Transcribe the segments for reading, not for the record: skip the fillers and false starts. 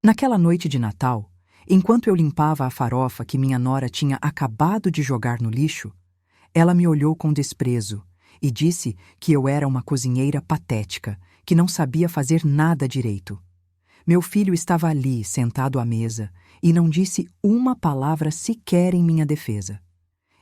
Naquela noite de Natal, enquanto eu limpava a farofa que minha nora tinha acabado de jogar no lixo, ela me olhou com desprezo e disse que eu era uma cozinheira patética, que não sabia fazer nada direito. Meu filho estava ali, sentado à mesa, e não disse uma palavra sequer em minha defesa.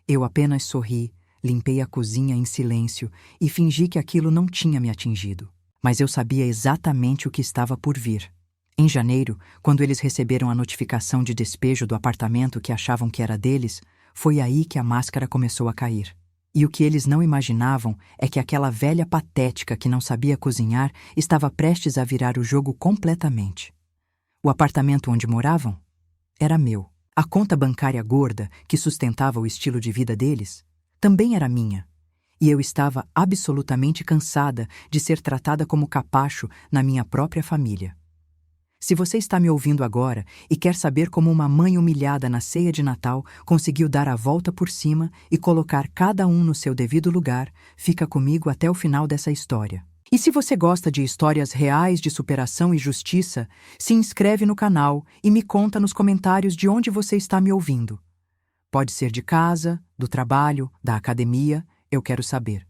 Eu apenas sorri, limpei a cozinha em silêncio e fingi que aquilo não tinha me atingido. Mas eu sabia exatamente o que estava por vir. Em janeiro, quando eles receberam a notificação de despejo do apartamento que achavam que era deles, foi aí que a máscara começou a cair. E o que eles não imaginavam é que aquela velha patética que não sabia cozinhar estava prestes a virar o jogo completamente. O apartamento onde moravam era meu. A conta bancária gorda que sustentava o estilo de vida deles também era minha. E eu estava absolutamente cansada de ser tratada como capacho na minha própria família. Se você está me ouvindo agora e quer saber como uma mãe humilhada na ceia de Natal conseguiu dar a volta por cima e colocar cada um no seu devido lugar, fica comigo até o final dessa história. E se você gosta de histórias reais de superação e justiça, se inscreve no canal e me conta nos comentários de onde você está me ouvindo. Pode ser de casa, do trabalho, da academia, eu quero saber.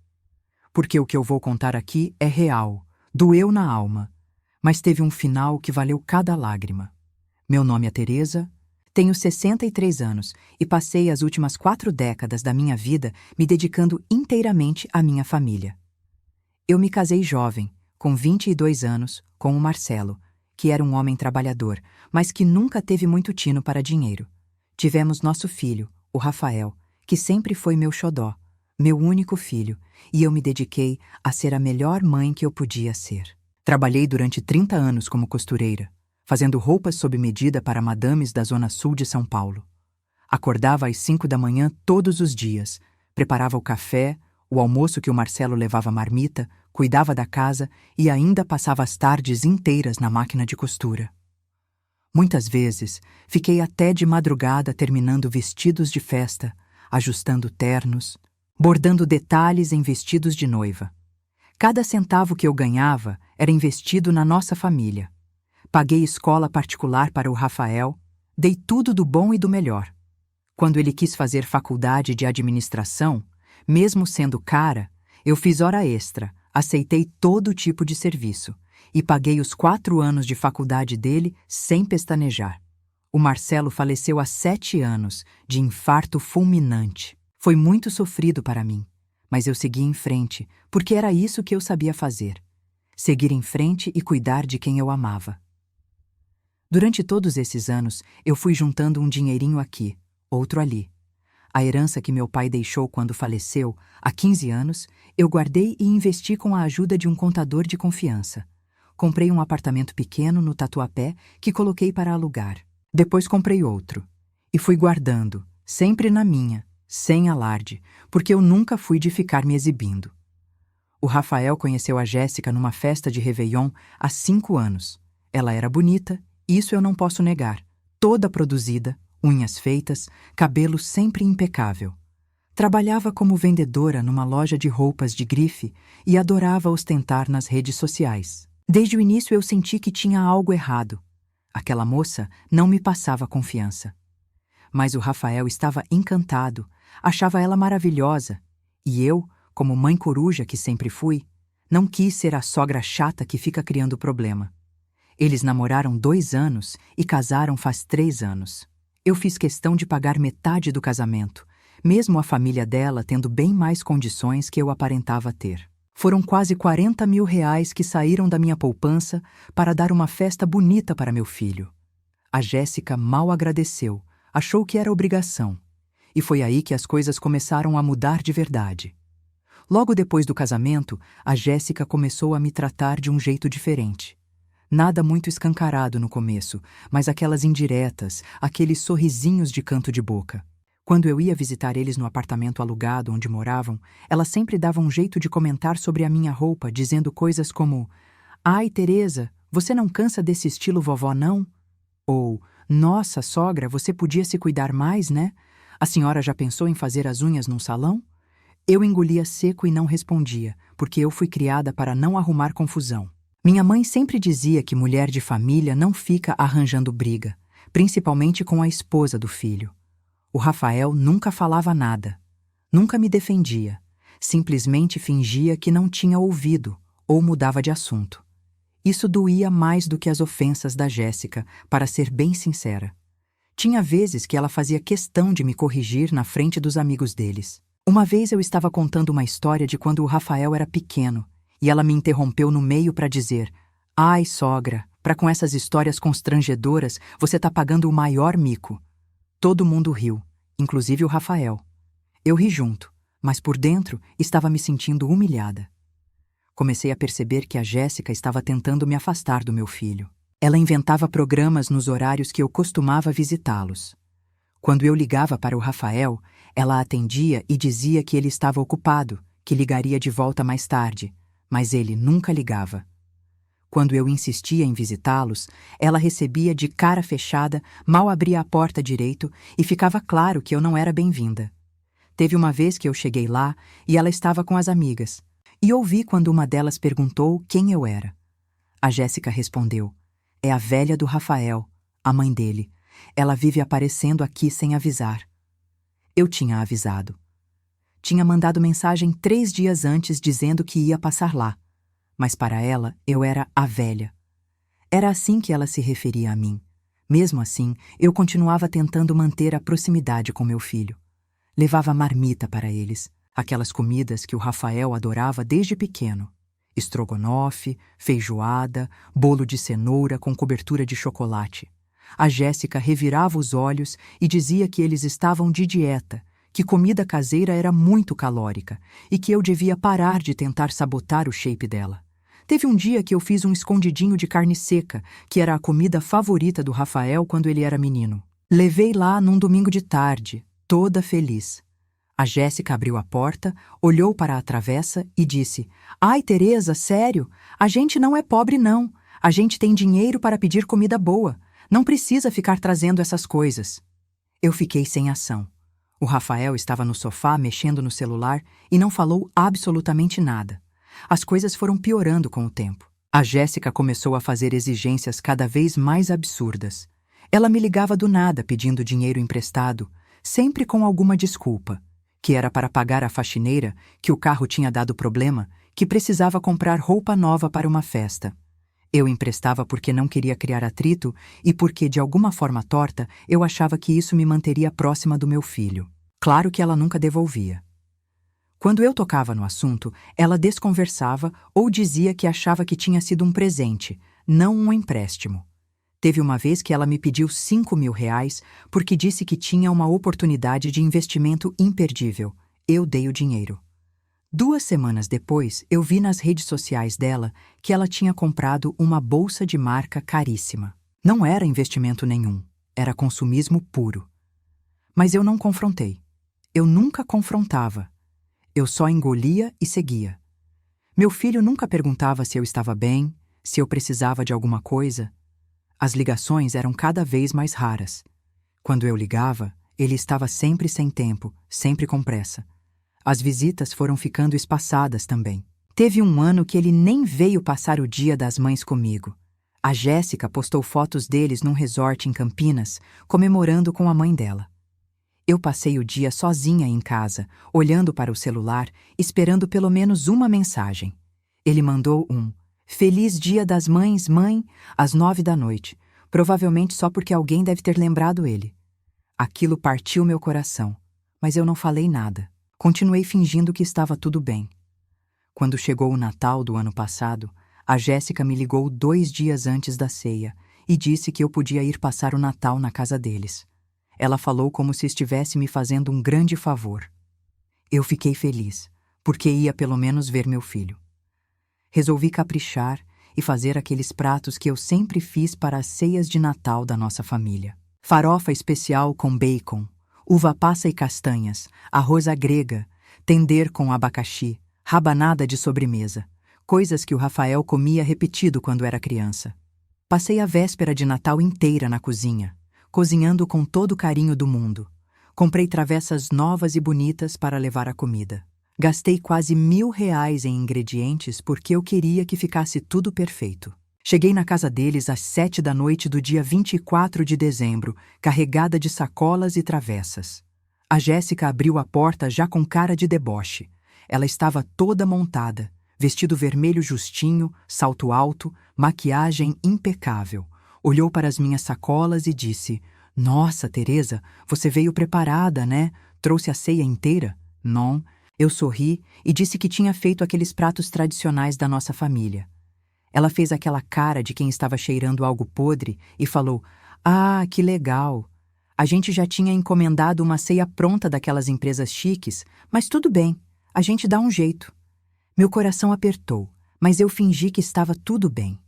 Porque o que eu vou contar aqui é real, doeu na alma, mas teve um final que valeu cada lágrima. Meu nome é Teresa, tenho 63 anos e passei as últimas 4 décadas da minha vida me dedicando inteiramente à minha família. Eu me casei jovem, com 22 anos, com o Marcelo, que era um homem trabalhador, mas que nunca teve muito tino para dinheiro. Tivemos nosso filho, o Rafael, que sempre foi meu xodó, meu único filho, e eu me dediquei a ser a melhor mãe que eu podia ser. Trabalhei durante 30 anos como costureira, fazendo roupas sob medida para madames da zona sul de São Paulo. Acordava às 5 da manhã todos os dias, preparava o café, o almoço que o Marcelo levava à marmita, cuidava da casa e ainda passava as tardes inteiras na máquina de costura. Muitas vezes, fiquei até de madrugada terminando vestidos de festa, ajustando ternos, bordando detalhes em vestidos de noiva. Cada centavo que eu ganhava era investido na nossa família. Paguei escola particular para o Rafael, dei tudo do bom e do melhor. Quando ele quis fazer faculdade de administração, mesmo sendo cara, eu fiz hora extra, aceitei todo tipo de serviço e paguei os 4 anos de faculdade dele sem pestanejar. O Marcelo faleceu há 7 anos, de infarto fulminante. Foi muito sofrido para mim. Mas eu segui em frente, porque era isso que eu sabia fazer. Seguir em frente e cuidar de quem eu amava. Durante todos esses anos, eu fui juntando um dinheirinho aqui, outro ali. A herança que meu pai deixou quando faleceu, há 15 anos, eu guardei e investi com a ajuda de um contador de confiança. Comprei um apartamento pequeno no Tatuapé que coloquei para alugar. Depois comprei outro. E fui guardando, sempre na minha, sem alarde, porque eu nunca fui de ficar me exibindo. O Rafael conheceu a Jéssica numa festa de Réveillon há 5 anos. Ela era bonita, isso eu não posso negar, toda produzida, unhas feitas, cabelo sempre impecável. Trabalhava como vendedora numa loja de roupas de grife e adorava ostentar nas redes sociais. Desde o início eu senti que tinha algo errado. Aquela moça não me passava confiança. Mas o Rafael estava encantado, achava ela maravilhosa, e eu, como mãe coruja que sempre fui, não quis ser a sogra chata que fica criando problema. Eles namoraram 2 anos e casaram faz 3 anos. Eu fiz questão de pagar metade do casamento, mesmo a família dela tendo bem mais condições que eu aparentava ter. Foram quase 40 mil reais que saíram da minha poupança para dar uma festa bonita para meu filho. A Jéssica mal agradeceu, achou que era obrigação. E foi aí que as coisas começaram a mudar de verdade. Logo depois do casamento, a Jéssica começou a me tratar de um jeito diferente. Nada muito escancarado no começo, mas aquelas indiretas, aqueles sorrisinhos de canto de boca. Quando eu ia visitar eles no apartamento alugado onde moravam, ela sempre dava um jeito de comentar sobre a minha roupa, dizendo coisas como: "Ai, Teresa, você não cansa desse estilo vovó, não?" Ou: "Nossa, sogra, você podia se cuidar mais, né? A senhora já pensou em fazer as unhas num salão?" Eu engolia seco e não respondia, porque eu fui criada para não arrumar confusão. Minha mãe sempre dizia que mulher de família não fica arranjando briga, principalmente com a esposa do filho. O Rafael nunca falava nada, nunca me defendia, simplesmente fingia que não tinha ouvido ou mudava de assunto. Isso doía mais do que as ofensas da Jéssica, para ser bem sincera. Tinha vezes que ela fazia questão de me corrigir na frente dos amigos deles. Uma vez eu estava contando uma história de quando o Rafael era pequeno, e ela me interrompeu no meio para dizer: "Ai, sogra, para com essas histórias constrangedoras, você tá pagando o maior mico." Todo mundo riu, inclusive o Rafael. Eu ri junto, mas por dentro estava me sentindo humilhada. Comecei a perceber que a Jéssica estava tentando me afastar do meu filho. Ela inventava programas nos horários que eu costumava visitá-los. Quando eu ligava para o Rafael, ela atendia e dizia que ele estava ocupado, que ligaria de volta mais tarde, mas ele nunca ligava. Quando eu insistia em visitá-los, ela recebia de cara fechada, mal abria a porta direito e ficava claro que eu não era bem-vinda. Teve uma vez que eu cheguei lá e ela estava com as amigas, e ouvi quando uma delas perguntou quem eu era. A Jéssica respondeu: "É a velha do Rafael, a mãe dele. Ela vive aparecendo aqui sem avisar." Eu tinha avisado. Tinha mandado mensagem 3 dias antes dizendo que ia passar lá, mas para ela eu era a velha. Era assim que ela se referia a mim. Mesmo assim, eu continuava tentando manter a proximidade com meu filho. Levava marmita para eles, aquelas comidas que o Rafael adorava desde pequeno. Estrogonofe, feijoada, bolo de cenoura com cobertura de chocolate. A Jéssica revirava os olhos e dizia que eles estavam de dieta, que comida caseira era muito calórica e que eu devia parar de tentar sabotar o shape dela. Teve um dia que eu fiz um escondidinho de carne seca, que era a comida favorita do Rafael quando ele era menino. Levei lá num domingo de tarde, toda feliz. A Jéssica abriu a porta, olhou para a travessa e disse: "Ai, Teresa, sério? A gente não é pobre, não. A gente tem dinheiro para pedir comida boa. Não precisa ficar trazendo essas coisas." Eu fiquei sem ação. O Rafael estava no sofá mexendo no celular e não falou absolutamente nada. As coisas foram piorando com o tempo. A Jéssica começou a fazer exigências cada vez mais absurdas. Ela me ligava do nada pedindo dinheiro emprestado, sempre com alguma desculpa, que era para pagar a faxineira, que o carro tinha dado problema, que precisava comprar roupa nova para uma festa. Eu emprestava porque não queria criar atrito e porque, de alguma forma torta, eu achava que isso me manteria próxima do meu filho. Claro que ela nunca devolvia. Quando eu tocava no assunto, ela desconversava ou dizia que achava que tinha sido um presente, não um empréstimo. Teve uma vez que ela me pediu R$ 5.000 porque disse que tinha uma oportunidade de investimento imperdível. Eu dei o dinheiro. 2 semanas depois, eu vi nas redes sociais dela que ela tinha comprado uma bolsa de marca caríssima. Não era investimento nenhum, era consumismo puro. Mas eu não confrontei. Eu nunca confrontava. Eu só engolia e seguia. Meu filho nunca perguntava se eu estava bem, se eu precisava de alguma coisa. As ligações eram cada vez mais raras. Quando eu ligava, ele estava sempre sem tempo, sempre com pressa. As visitas foram ficando espaçadas também. Teve um ano que ele nem veio passar o Dia das Mães comigo. A Jéssica postou fotos deles num resort em Campinas, comemorando com a mãe dela. Eu passei o dia sozinha em casa, olhando para o celular, esperando pelo menos uma mensagem. Ele mandou um "Feliz Dia das Mães, mãe", às 9 da noite, provavelmente só porque alguém deve ter lembrado ele. Aquilo partiu meu coração, mas eu não falei nada. Continuei fingindo que estava tudo bem. Quando chegou o Natal do ano passado, a Jéssica me ligou 2 dias antes da ceia e disse que eu podia ir passar o Natal na casa deles. Ela falou como se estivesse me fazendo um grande favor. Eu fiquei feliz, porque ia pelo menos ver meu filho. Resolvi caprichar e fazer aqueles pratos que eu sempre fiz para as ceias de Natal da nossa família. Farofa especial com bacon, uva passa e castanhas, arroz à grega, tender com abacaxi, rabanada de sobremesa, coisas que o Rafael comia repetido quando era criança. Passei a véspera de Natal inteira na cozinha, cozinhando com todo o carinho do mundo. Comprei travessas novas e bonitas para levar a comida. Gastei quase R$ 1.000 em ingredientes porque eu queria que ficasse tudo perfeito. Cheguei na casa deles às 7 da noite do dia 24 de dezembro, carregada de sacolas e travessas. A Jéssica abriu a porta já com cara de deboche. Ela estava toda montada, vestido vermelho justinho, salto alto, maquiagem impecável. Olhou para as minhas sacolas e disse: "Nossa, Teresa, você veio preparada, né? Trouxe a ceia inteira?" "Não." Eu sorri e disse que tinha feito aqueles pratos tradicionais da nossa família. Ela fez aquela cara de quem estava cheirando algo podre e falou: "Ah, que legal. A gente já tinha encomendado uma ceia pronta daquelas empresas chiques, mas tudo bem, a gente dá um jeito." Meu coração apertou, mas eu fingi que estava tudo bem.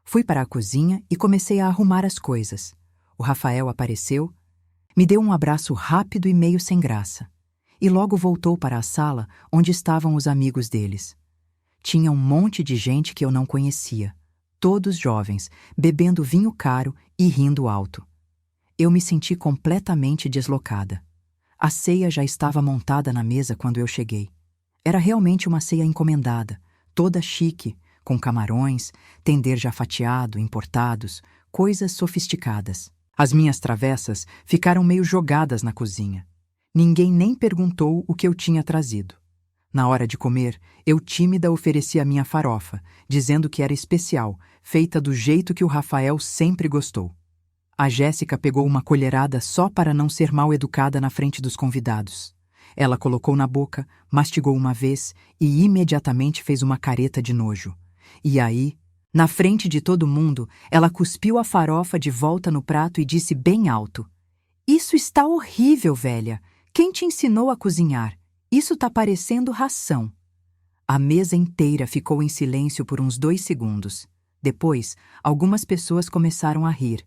Fui para a cozinha e comecei a arrumar as coisas. O Rafael apareceu, me deu um abraço rápido e meio sem graça, e logo voltou para a sala onde estavam os amigos deles. Tinha um monte de gente que eu não conhecia, todos jovens, bebendo vinho caro e rindo alto. Eu me senti completamente deslocada. A ceia já estava montada na mesa quando eu cheguei. Era realmente uma ceia encomendada, toda chique, com camarões, tender já fatiado, importados, coisas sofisticadas. As minhas travessas ficaram meio jogadas na cozinha. Ninguém nem perguntou o que eu tinha trazido. Na hora de comer, eu tímida ofereci a minha farofa, dizendo que era especial, feita do jeito que o Rafael sempre gostou. A Jéssica pegou uma colherada só para não ser mal educada na frente dos convidados. Ela colocou na boca, mastigou uma vez e imediatamente fez uma careta de nojo. E aí, na frente de todo mundo, ela cuspiu a farofa de volta no prato e disse bem alto: "Isso está horrível, velha! Quem te ensinou a cozinhar? Isso tá parecendo ração." A mesa inteira ficou em silêncio por uns 2 segundos. Depois, algumas pessoas começaram a rir.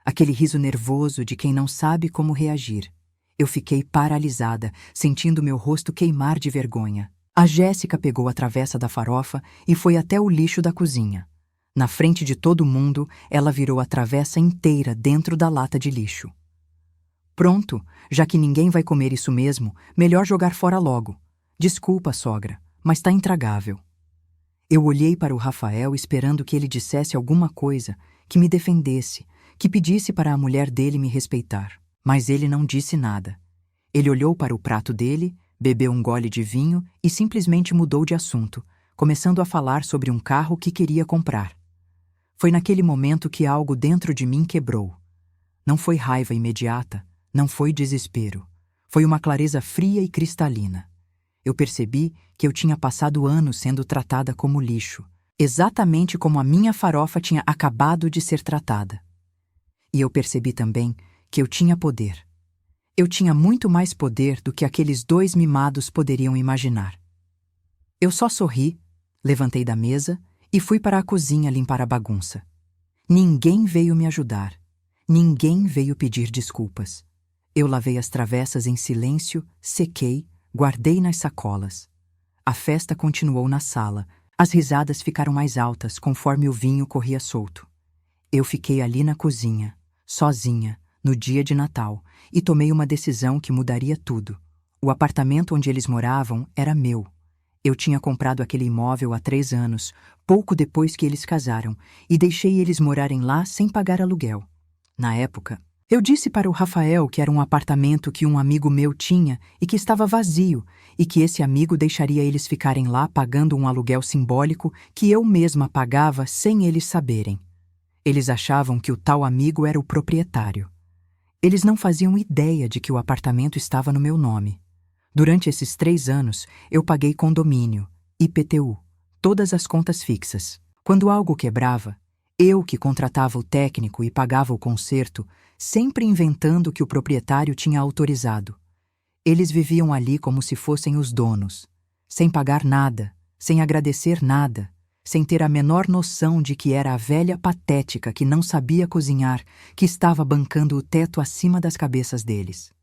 Aquele riso nervoso de quem não sabe como reagir. Eu fiquei paralisada, sentindo meu rosto queimar de vergonha. A Jéssica pegou a travessa da farofa e foi até o lixo da cozinha. Na frente de todo mundo, ela virou a travessa inteira dentro da lata de lixo. "Pronto, já que ninguém vai comer isso mesmo, melhor jogar fora logo. Desculpa, sogra, mas tá intragável." Eu olhei para o Rafael esperando que ele dissesse alguma coisa, que me defendesse, que pedisse para a mulher dele me respeitar. Mas ele não disse nada. Ele olhou para o prato dele, bebeu um gole de vinho e simplesmente mudou de assunto, começando a falar sobre um carro que queria comprar. Foi naquele momento que algo dentro de mim quebrou. Não foi raiva imediata, não foi desespero. Foi uma clareza fria e cristalina. Eu percebi que eu tinha passado anos sendo tratada como lixo, exatamente como a minha farofa tinha acabado de ser tratada. E eu percebi também que eu tinha poder. Eu tinha muito mais poder do que aqueles 2 mimados poderiam imaginar. Eu só sorri, levantei da mesa e fui para a cozinha limpar a bagunça. Ninguém veio me ajudar. Ninguém veio pedir desculpas. Eu lavei as travessas em silêncio, sequei, guardei nas sacolas. A festa continuou na sala. As risadas ficaram mais altas conforme o vinho corria solto. Eu fiquei ali na cozinha, sozinha, no dia de Natal, e tomei uma decisão que mudaria tudo. O apartamento onde eles moravam era meu. Eu tinha comprado aquele imóvel há 3 anos, pouco depois que eles casaram, e deixei eles morarem lá sem pagar aluguel. Na época, eu disse para o Rafael que era um apartamento que um amigo meu tinha e que estava vazio, e que esse amigo deixaria eles ficarem lá pagando um aluguel simbólico que eu mesma pagava sem eles saberem. Eles achavam que o tal amigo era o proprietário. Eles não faziam ideia de que o apartamento estava no meu nome. Durante esses 3 anos, eu paguei condomínio, IPTU, todas as contas fixas. Quando algo quebrava, eu que contratava o técnico e pagava o conserto, sempre inventando que o proprietário tinha autorizado. Eles viviam ali como se fossem os donos, sem pagar nada, sem agradecer nada, sem ter a menor noção de que era a velha patética que não sabia cozinhar, que estava bancando o teto acima das cabeças deles.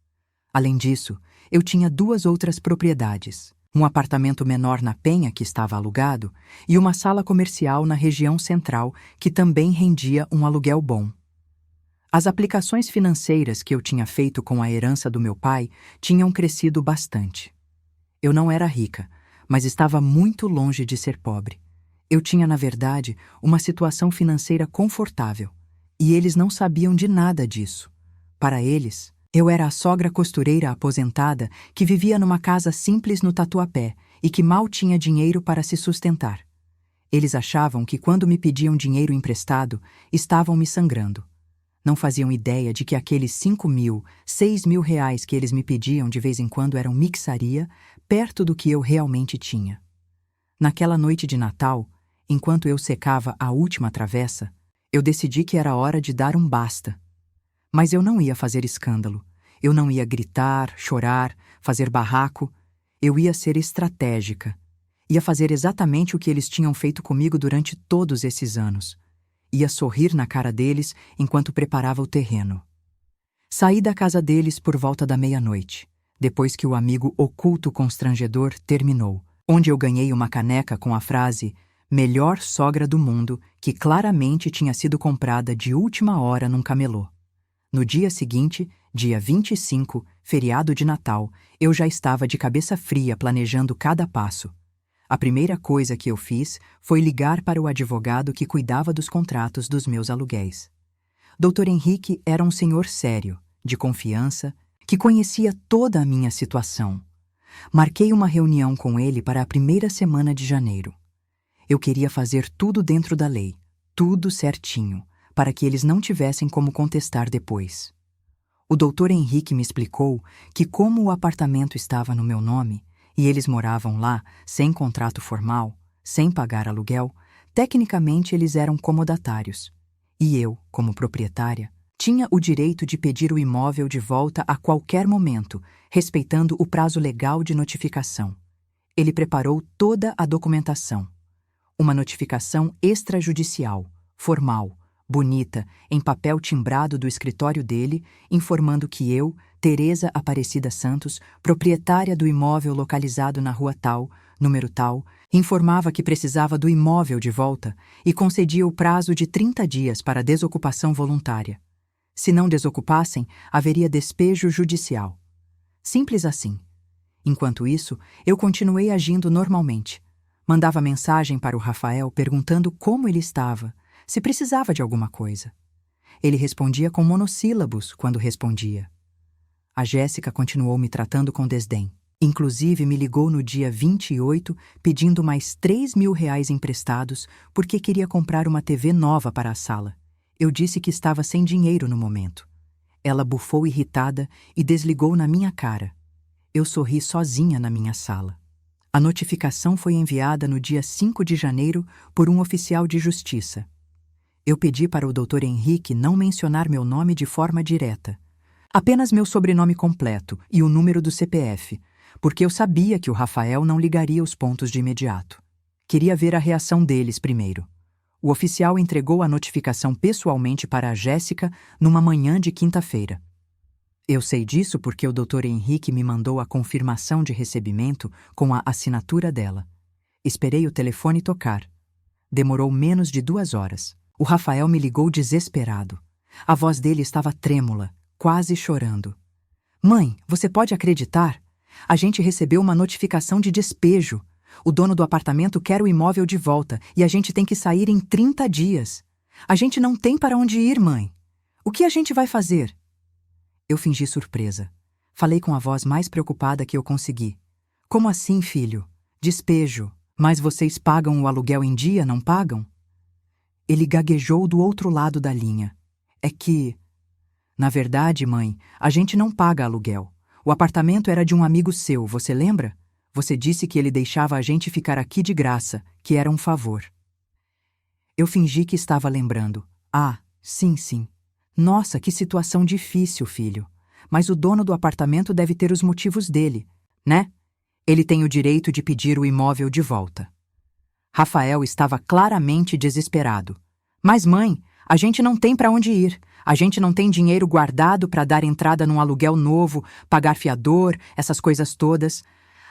Além disso, eu tinha 2 outras propriedades, um apartamento menor na Penha que estava alugado e uma sala comercial na região central que também rendia um aluguel bom. As aplicações financeiras que eu tinha feito com a herança do meu pai tinham crescido bastante. Eu não era rica, mas estava muito longe de ser pobre. Eu tinha, na verdade, uma situação financeira confortável, e eles não sabiam de nada disso. Para eles, eu era a sogra costureira aposentada que vivia numa casa simples no Tatuapé e que mal tinha dinheiro para se sustentar. Eles achavam que quando me pediam dinheiro emprestado, estavam me sangrando. Não faziam ideia de que aqueles 5.000, 6.000 reais que eles me pediam de vez em quando eram mixaria perto do que eu realmente tinha. Naquela noite de Natal, enquanto eu secava a última travessa, eu decidi que era hora de dar um basta. Mas eu não ia fazer escândalo. Eu não ia gritar, chorar, fazer barraco. Eu ia ser estratégica. Ia fazer exatamente o que eles tinham feito comigo durante todos esses anos. Ia sorrir na cara deles enquanto preparava o terreno. Saí da casa deles por volta da meia-noite, depois que o amigo oculto constrangedor terminou, onde eu ganhei uma caneca com a frase "Melhor sogra do mundo", que claramente tinha sido comprada de última hora num camelô. No dia seguinte, dia 25, feriado de Natal, eu já estava de cabeça fria planejando cada passo. A primeira coisa que eu fiz foi ligar para o advogado que cuidava dos contratos dos meus aluguéis. Dr. Henrique era um senhor sério, de confiança, que conhecia toda a minha situação. Marquei uma reunião com ele para a primeira semana de janeiro. Eu queria fazer tudo dentro da lei, tudo certinho, para que eles não tivessem como contestar depois. O Dr. Henrique me explicou que, como o apartamento estava no meu nome, e eles moravam lá, sem contrato formal, sem pagar aluguel, tecnicamente eles eram comodatários. E eu, como proprietária, tinha o direito de pedir o imóvel de volta a qualquer momento, respeitando o prazo legal de notificação. Ele preparou toda a documentação. Uma notificação extrajudicial, formal, bonita, em papel timbrado do escritório dele, informando que eu, Teresa Aparecida Santos, proprietária do imóvel localizado na rua tal, número tal, informava que precisava do imóvel de volta e concedia o prazo de 30 dias para desocupação voluntária. Se não desocupassem, haveria despejo judicial. Simples assim. Enquanto isso, eu continuei agindo normalmente. Mandava mensagem para o Rafael perguntando como ele estava, se precisava de alguma coisa. Ele respondia com monossílabos quando respondia. A Jéssica continuou me tratando com desdém. Inclusive me ligou no dia 28 pedindo mais 3.000 reais emprestados porque queria comprar uma TV nova para a sala. Eu disse que estava sem dinheiro no momento. Ela bufou irritada e desligou na minha cara. Eu sorri sozinha na minha sala. A notificação foi enviada no dia 5 de janeiro por um oficial de justiça. Eu pedi para o Dr. Henrique não mencionar meu nome de forma direta. Apenas meu sobrenome completo e o número do CPF, porque eu sabia que o Rafael não ligaria os pontos de imediato. Queria ver a reação deles primeiro. O oficial entregou a notificação pessoalmente para a Jéssica numa manhã de quinta-feira. Eu sei disso porque o Dr. Henrique me mandou a confirmação de recebimento com a assinatura dela. Esperei o telefone tocar. Demorou menos de 2 horas. O Rafael me ligou desesperado. A voz dele estava trêmula, quase chorando. "Mãe, você pode acreditar? A gente recebeu uma notificação de despejo. O dono do apartamento quer o imóvel de volta e a gente tem que sair em 30 dias. A gente não tem para onde ir, mãe. O que a gente vai fazer?" Eu fingi surpresa. Falei com a voz mais preocupada que eu consegui. "Como assim, filho? Despejo. Mas vocês pagam o aluguel em dia, não pagam?" Ele gaguejou do outro lado da linha. "É que... Na verdade, mãe, a gente não paga aluguel. O apartamento era de um amigo seu, você lembra? Você disse que ele deixava a gente ficar aqui de graça, que era um favor." Eu fingi que estava lembrando. "Ah, sim, sim. Nossa, que situação difícil, filho. Mas o dono do apartamento deve ter os motivos dele, né? Ele tem o direito de pedir o imóvel de volta." Rafael estava claramente desesperado. "Mas, mãe, a gente não tem para onde ir. A gente não tem dinheiro guardado para dar entrada num aluguel novo, pagar fiador, essas coisas todas.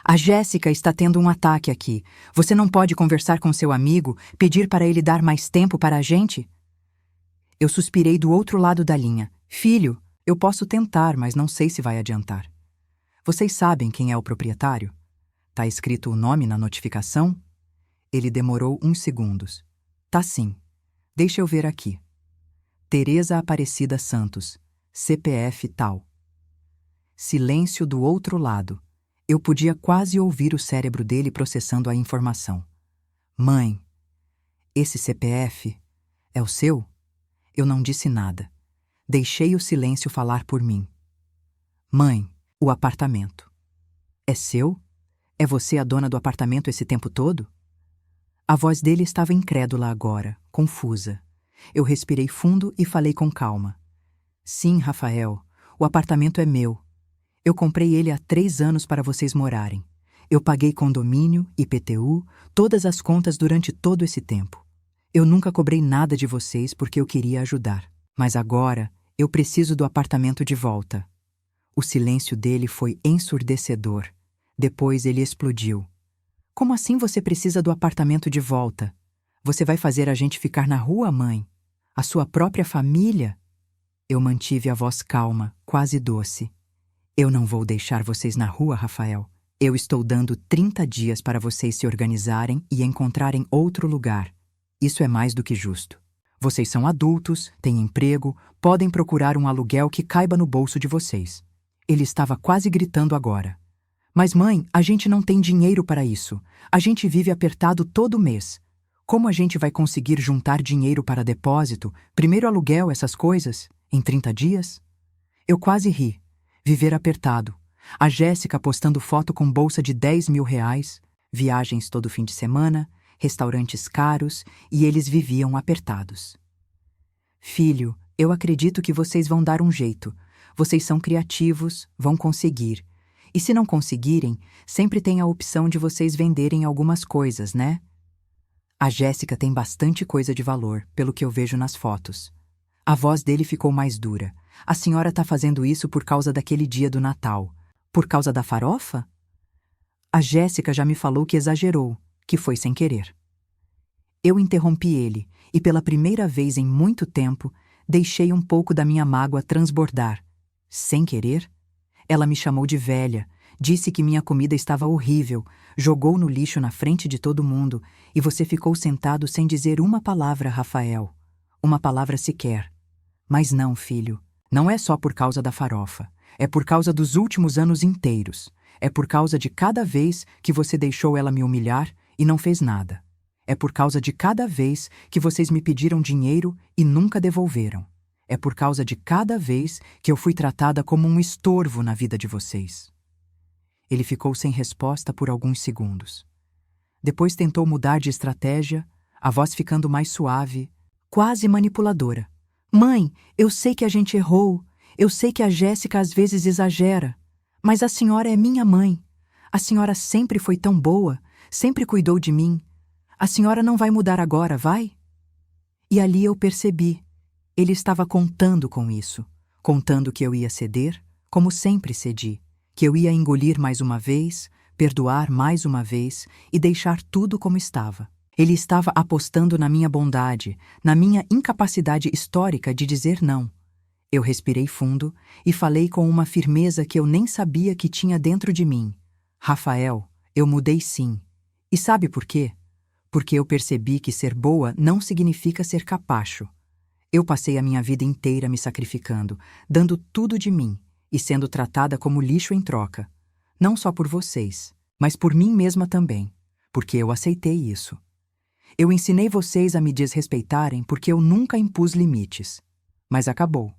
A Jéssica está tendo um ataque aqui. Você não pode conversar com seu amigo, pedir para ele dar mais tempo para a gente?" Eu suspirei do outro lado da linha. "Filho, eu posso tentar, mas não sei se vai adiantar. Vocês sabem quem é o proprietário?" Tá escrito o nome na notificação? Ele demorou uns segundos. Tá sim. Deixa eu ver aqui. Teresa Aparecida Santos, CPF tal. Silêncio do outro lado. Eu podia quase ouvir o cérebro dele processando a informação. Mãe, esse CPF é o seu? Eu não disse nada. Deixei o silêncio falar por mim. Mãe, o apartamento. É seu? É você a dona do apartamento esse tempo todo? A voz dele estava incrédula agora, confusa. Eu respirei fundo e falei com calma. Sim, Rafael, o apartamento é meu. Eu comprei ele há 3 anos para vocês morarem. Eu paguei condomínio, IPTU, todas as contas durante todo esse tempo. Eu nunca cobrei nada de vocês porque eu queria ajudar. Mas agora, eu preciso do apartamento de volta. O silêncio dele foi ensurdecedor. Depois ele explodiu. Como assim você precisa do apartamento de volta? Você vai fazer a gente ficar na rua, mãe? A sua própria família? Eu mantive a voz calma, quase doce. Eu não vou deixar vocês na rua, Rafael. Eu estou dando 30 dias para vocês se organizarem e encontrarem outro lugar. Isso é mais do que justo. Vocês são adultos, têm emprego, podem procurar um aluguel que caiba no bolso de vocês. Ele estava quase gritando agora. Mas mãe, a gente não tem dinheiro para isso. A gente vive apertado todo mês. Como a gente vai conseguir juntar dinheiro para depósito, primeiro aluguel, essas coisas, em 30 dias? Eu quase ri. Viver apertado. A Jéssica postando foto com bolsa de 10 mil reais, viagens todo fim de semana, restaurantes caros, e eles viviam apertados. Filho, eu acredito que vocês vão dar um jeito. Vocês são criativos, vão conseguir. E se não conseguirem, sempre tem a opção de vocês venderem algumas coisas, né? A Jéssica tem bastante coisa de valor, pelo que eu vejo nas fotos. A voz dele ficou mais dura. A senhora tá fazendo isso por causa daquele dia do Natal. Por causa da farofa? A Jéssica já me falou que exagerou, que foi sem querer. Eu interrompi ele, e pela primeira vez em muito tempo, deixei um pouco da minha mágoa transbordar. Sem querer? Ela me chamou de velha, disse que minha comida estava horrível, jogou no lixo na frente de todo mundo, e você ficou sentado sem dizer uma palavra, Rafael. Uma palavra sequer. Mas não, filho, não é só por causa da farofa. É por causa dos últimos anos inteiros. É por causa de cada vez que você deixou ela me humilhar e não fez nada. É por causa de cada vez que vocês me pediram dinheiro e nunca devolveram. É por causa de cada vez que eu fui tratada como um estorvo na vida de vocês. Ele ficou sem resposta por alguns segundos. Depois tentou mudar de estratégia, a voz ficando mais suave, quase manipuladora. Mãe, eu sei que a gente errou. Eu sei que a Jéssica às vezes exagera. Mas a senhora é minha mãe. A senhora sempre foi tão boa, sempre cuidou de mim. A senhora não vai mudar agora, vai? E ali eu percebi. Ele estava contando com isso. Contando que eu ia ceder, como sempre cedi. Que eu ia engolir mais uma vez, perdoar mais uma vez e deixar tudo como estava. Ele estava apostando na minha bondade, na minha incapacidade histórica de dizer não. Eu respirei fundo e falei com uma firmeza que eu nem sabia que tinha dentro de mim. Rafael, eu mudei sim. E sabe por quê? Porque eu percebi que ser boa não significa ser capacho. Eu passei a minha vida inteira me sacrificando, dando tudo de mim e sendo tratada como lixo em troca. Não só por vocês, mas por mim mesma também, porque eu aceitei isso. Eu ensinei vocês a me desrespeitarem porque eu nunca impus limites. Mas acabou.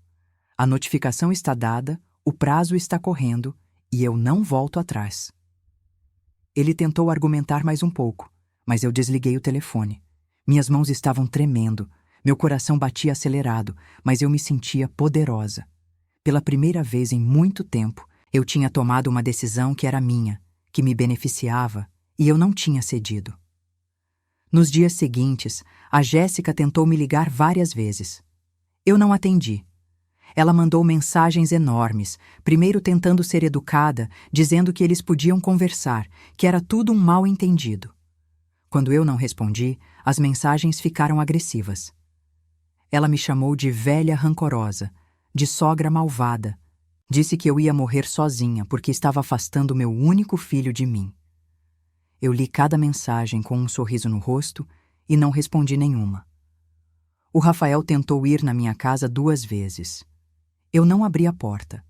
A notificação está dada, o prazo está correndo e eu não volto atrás. Ele tentou argumentar mais um pouco, mas eu desliguei o telefone. Minhas mãos estavam tremendo, meu coração batia acelerado, mas eu me sentia poderosa. Pela primeira vez em muito tempo, eu tinha tomado uma decisão que era minha, que me beneficiava, e eu não tinha cedido. Nos dias seguintes, a Jéssica tentou me ligar várias vezes. Eu não atendi. Ela mandou mensagens enormes, primeiro tentando ser educada, dizendo que eles podiam conversar, que era tudo um mal-entendido. Quando eu não respondi, as mensagens ficaram agressivas. Ela me chamou de velha rancorosa, de sogra malvada. Disse que eu ia morrer sozinha porque estava afastando meu único filho de mim. Eu li cada mensagem com um sorriso no rosto e não respondi nenhuma. O Rafael tentou ir na minha casa 2 vezes. Eu não abri a porta.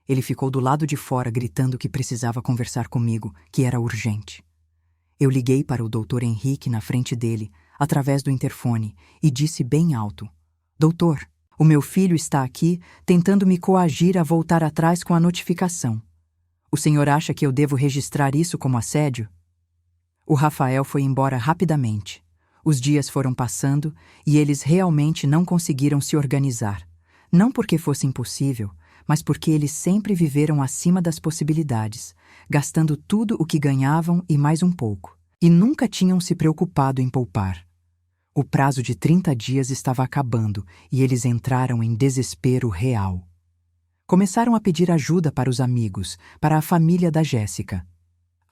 Ele ficou do lado de fora gritando que precisava conversar comigo, que era urgente. Eu liguei para o Dr. Henrique na frente dele, através do interfone, e disse bem alto: Doutor, o meu filho está aqui tentando me coagir a voltar atrás com a notificação. O senhor acha que eu devo registrar isso como assédio? O Rafael foi embora rapidamente. Os dias foram passando e eles realmente não conseguiram se organizar. Não porque fosse impossível, mas porque eles sempre viveram acima das possibilidades, gastando tudo o que ganhavam e mais um pouco, e nunca tinham se preocupado em poupar. O prazo de 30 dias estava acabando e eles entraram em desespero real. Começaram a pedir ajuda para os amigos, para a família da Jéssica.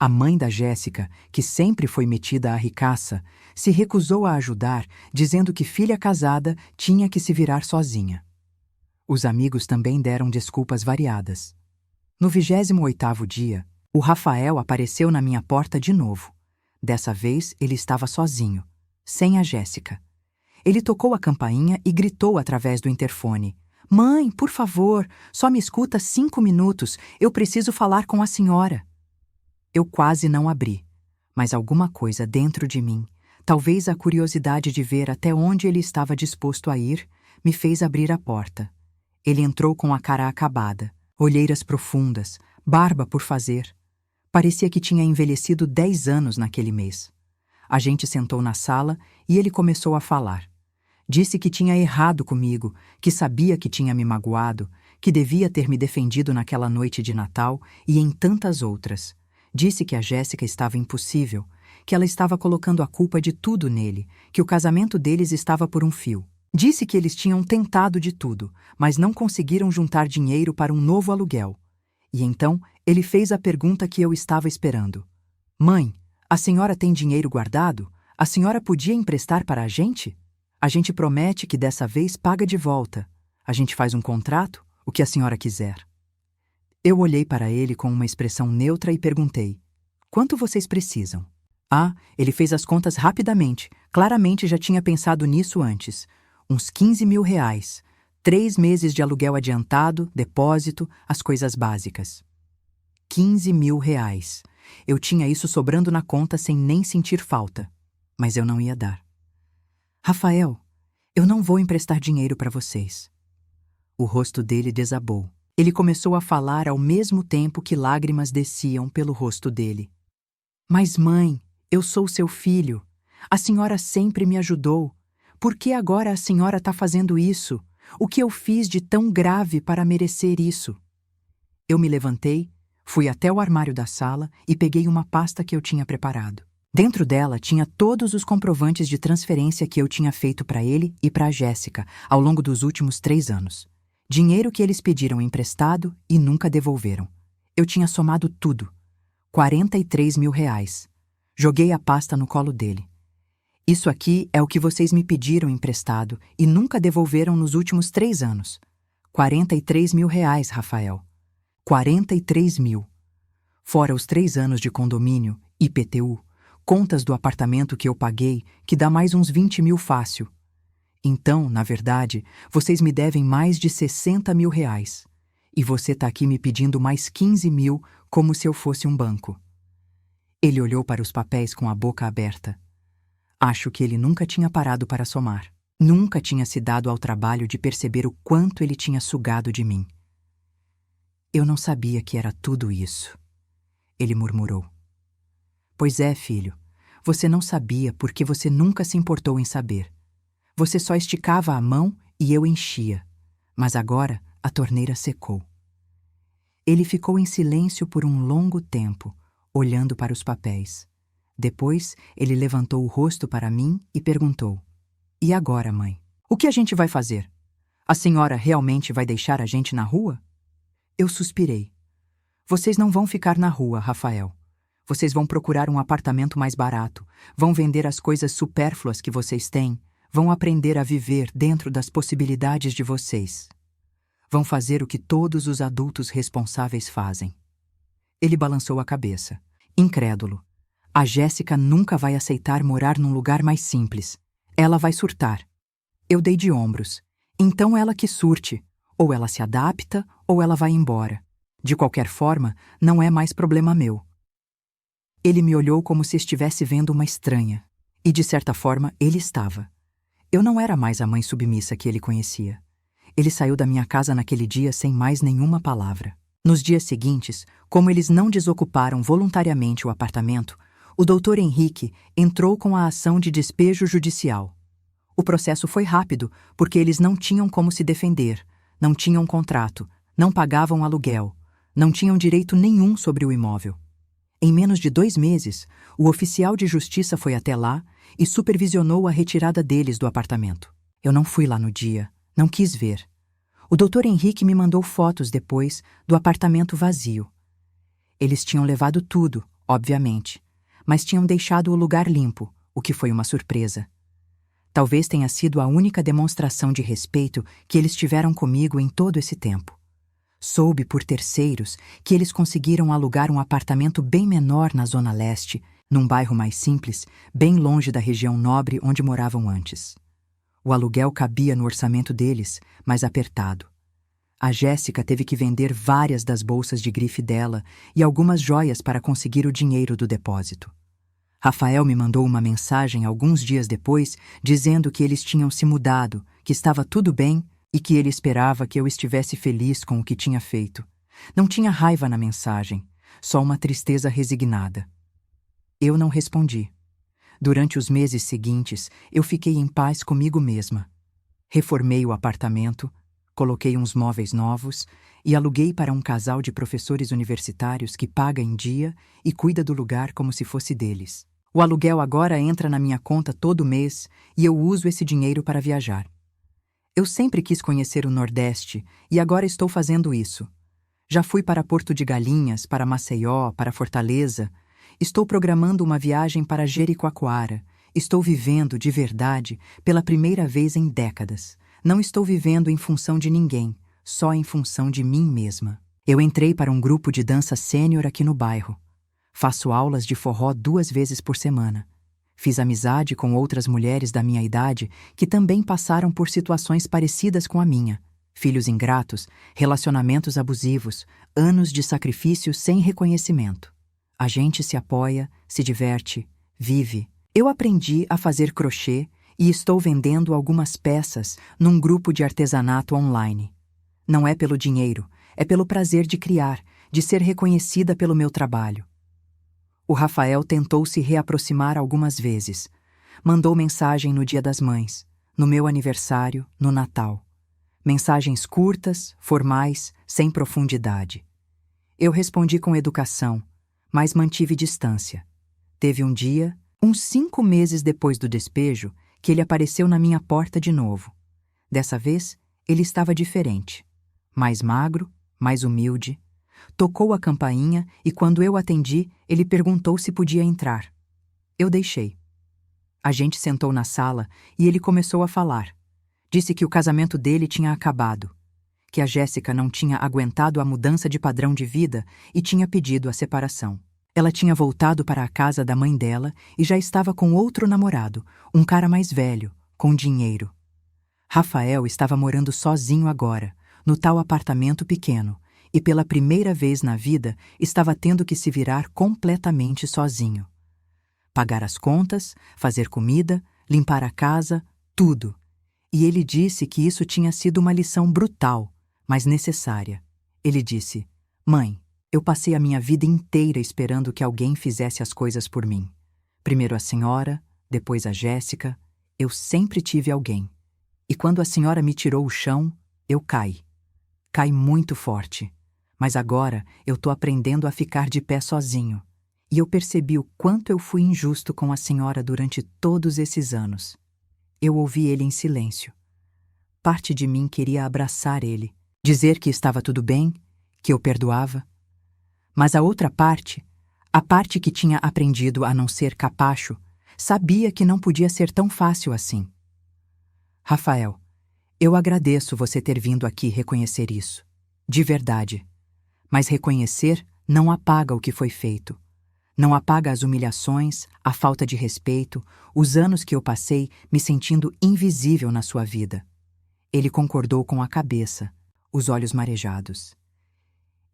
A mãe da Jéssica, que sempre foi metida à ricaça, se recusou a ajudar, dizendo que filha casada tinha que se virar sozinha. Os amigos também deram desculpas variadas. No 28º dia, o Rafael apareceu na minha porta de novo. Dessa vez, ele estava sozinho, sem a Jéssica. Ele tocou a campainha e gritou através do interfone: Mãe, por favor, só me escuta 5 minutos, eu preciso falar com a senhora. Eu quase não abri, mas alguma coisa dentro de mim, talvez a curiosidade de ver até onde ele estava disposto a ir, me fez abrir a porta. Ele entrou com a cara acabada, olheiras profundas, barba por fazer. Parecia que tinha envelhecido 10 anos naquele mês. A gente sentou na sala e ele começou a falar. Disse que tinha errado comigo, que sabia que tinha me magoado, que devia ter me defendido naquela noite de Natal e em tantas outras. Disse que a Jéssica estava impossível, que ela estava colocando a culpa de tudo nele, que o casamento deles estava por um fio. Disse que eles tinham tentado de tudo, mas não conseguiram juntar dinheiro para um novo aluguel. E então ele fez a pergunta que eu estava esperando. Mãe, a senhora tem dinheiro guardado? A senhora podia emprestar para a gente? A gente promete que dessa vez paga de volta. A gente faz um contrato, o que a senhora quiser. Eu olhei para ele com uma expressão neutra e perguntei: quanto vocês precisam? Ah, ele fez as contas rapidamente. Claramente já tinha pensado nisso antes. Uns 15 mil reais. 3 meses de aluguel adiantado, depósito, as coisas básicas. 15 mil reais. Eu tinha isso sobrando na conta sem nem sentir falta. Mas eu não ia dar. Rafael, eu não vou emprestar dinheiro para vocês. O rosto dele desabou. Ele começou a falar ao mesmo tempo que lágrimas desciam pelo rosto dele. Mas mãe, eu sou seu filho. A senhora sempre me ajudou. Por que agora a senhora está fazendo isso? O que eu fiz de tão grave para merecer isso? Eu me levantei, fui até o armário da sala e peguei uma pasta que eu tinha preparado. Dentro dela tinha todos os comprovantes de transferência que eu tinha feito para ele e para a Jéssica ao longo dos últimos 3 anos. Dinheiro que eles pediram emprestado e nunca devolveram. Eu tinha somado tudo. 43 mil reais. Joguei a pasta no colo dele. Isso aqui é o que vocês me pediram emprestado e nunca devolveram nos últimos 3 anos. 43 mil reais, Rafael. 43 mil. Fora os 3 anos de condomínio, IPTU, contas do apartamento que eu paguei, que dá mais uns 20 mil fácil. Então, na verdade, vocês me devem mais de 60 mil reais. E você tá aqui me pedindo mais 15 mil como se eu fosse um banco. Ele olhou para os papéis com a boca aberta. Acho que ele nunca tinha parado para somar. Nunca tinha se dado ao trabalho de perceber o quanto ele tinha sugado de mim. Eu não sabia que era tudo isso. Ele murmurou. Pois é, filho. Você não sabia porque você nunca se importou em saber. Você só esticava a mão e eu enchia. Mas agora a torneira secou. Ele ficou em silêncio por um longo tempo, olhando para os papéis. Depois, ele levantou o rosto para mim e perguntou: E agora, mãe? O que a gente vai fazer? A senhora realmente vai deixar a gente na rua? Eu suspirei. Vocês não vão ficar na rua, Rafael. Vocês vão procurar um apartamento mais barato, vão vender as coisas supérfluas que vocês têm, vão aprender a viver dentro das possibilidades de vocês. Vão fazer o que todos os adultos responsáveis fazem. Ele balançou a cabeça, incrédulo. A Jéssica nunca vai aceitar morar num lugar mais simples. Ela vai surtar. Eu dei de ombros. Então ela que surte. Ou ela se adapta, ou ela vai embora. De qualquer forma, não é mais problema meu. Ele me olhou como se estivesse vendo uma estranha. E de certa forma, ele estava. Eu não era mais a mãe submissa que ele conhecia. Ele saiu da minha casa naquele dia sem mais nenhuma palavra. Nos dias seguintes, como eles não desocuparam voluntariamente o apartamento, o Dr. Henrique entrou com a ação de despejo judicial. O processo foi rápido, porque eles não tinham como se defender, não tinham contrato, não pagavam aluguel, não tinham direito nenhum sobre o imóvel. Em menos de 2 meses, o oficial de justiça foi até lá e supervisionou a retirada deles do apartamento. Eu não fui lá no dia, não quis ver. O Dr. Henrique me mandou fotos depois do apartamento vazio. Eles tinham levado tudo, obviamente, mas tinham deixado o lugar limpo, o que foi uma surpresa. Talvez tenha sido a única demonstração de respeito que eles tiveram comigo em todo esse tempo. Soube por terceiros que eles conseguiram alugar um apartamento bem menor na Zona Leste, num bairro mais simples, bem longe da região nobre onde moravam antes. O aluguel cabia no orçamento deles, mas apertado. A Jéssica teve que vender várias das bolsas de grife dela e algumas joias para conseguir o dinheiro do depósito. Rafael me mandou uma mensagem alguns dias depois dizendo que eles tinham se mudado, que estava tudo bem e que ele esperava que eu estivesse feliz com o que tinha feito. Não tinha raiva na mensagem, só uma tristeza resignada. Eu não respondi. Durante os meses seguintes, eu fiquei em paz comigo mesma. Reformei o apartamento, coloquei uns móveis novos e aluguei para um casal de professores universitários que paga em dia e cuida do lugar como se fosse deles. O aluguel agora entra na minha conta todo mês e eu uso esse dinheiro para viajar. Eu sempre quis conhecer o Nordeste e agora estou fazendo isso. Já fui para Porto de Galinhas, para Maceió, para Fortaleza. Estou programando uma viagem para Jericoacoara. Estou vivendo, de verdade, pela primeira vez em décadas. Não estou vivendo em função de ninguém, só em função de mim mesma. Eu entrei para um grupo de dança sênior aqui no bairro. Faço aulas de forró 2 vezes por semana. Fiz amizade com outras mulheres da minha idade que também passaram por situações parecidas com a minha. Filhos ingratos, relacionamentos abusivos, anos de sacrifício sem reconhecimento. A gente se apoia, se diverte, vive. Eu aprendi a fazer crochê e estou vendendo algumas peças num grupo de artesanato online. Não é pelo dinheiro, é pelo prazer de criar, de ser reconhecida pelo meu trabalho. O Rafael tentou se reaproximar algumas vezes. Mandou mensagem no Dia das Mães, no meu aniversário, no Natal. Mensagens curtas, formais, sem profundidade. Eu respondi com educação, mas mantive distância. Teve um dia, uns 5 meses depois do despejo, que ele apareceu na minha porta de novo. Dessa vez, ele estava diferente. Mais magro, mais humilde. Tocou a campainha e, quando eu atendi, ele perguntou se podia entrar. Eu deixei. A gente sentou na sala e ele começou a falar. Disse que o casamento dele tinha acabado, que a Jéssica não tinha aguentado a mudança de padrão de vida e tinha pedido a separação. Ela tinha voltado para a casa da mãe dela e já estava com outro namorado, um cara mais velho, com dinheiro. Rafael estava morando sozinho agora, no tal apartamento pequeno, e pela primeira vez na vida estava tendo que se virar completamente sozinho. Pagar as contas, fazer comida, limpar a casa, tudo. E ele disse que isso tinha sido uma lição brutal, mas necessária. Ele disse: "Mãe, eu passei a minha vida inteira esperando que alguém fizesse as coisas por mim. Primeiro a senhora, depois a Jéssica. Eu sempre tive alguém. E quando a senhora me tirou o chão, eu caí. Caí muito forte. Mas agora eu tô aprendendo a ficar de pé sozinho. E eu percebi o quanto eu fui injusto com a senhora durante todos esses anos." Eu ouvi ele em silêncio. Parte de mim queria abraçar ele, dizer que estava tudo bem, que eu perdoava. Mas a outra parte, a parte que tinha aprendido a não ser capacho, sabia que não podia ser tão fácil assim. "Rafael, eu agradeço você ter vindo aqui reconhecer isso. De verdade. Mas reconhecer não apaga o que foi feito. Não apaga as humilhações, a falta de respeito, os anos que eu passei me sentindo invisível na sua vida. Ele concordou com a cabeça, os olhos marejados.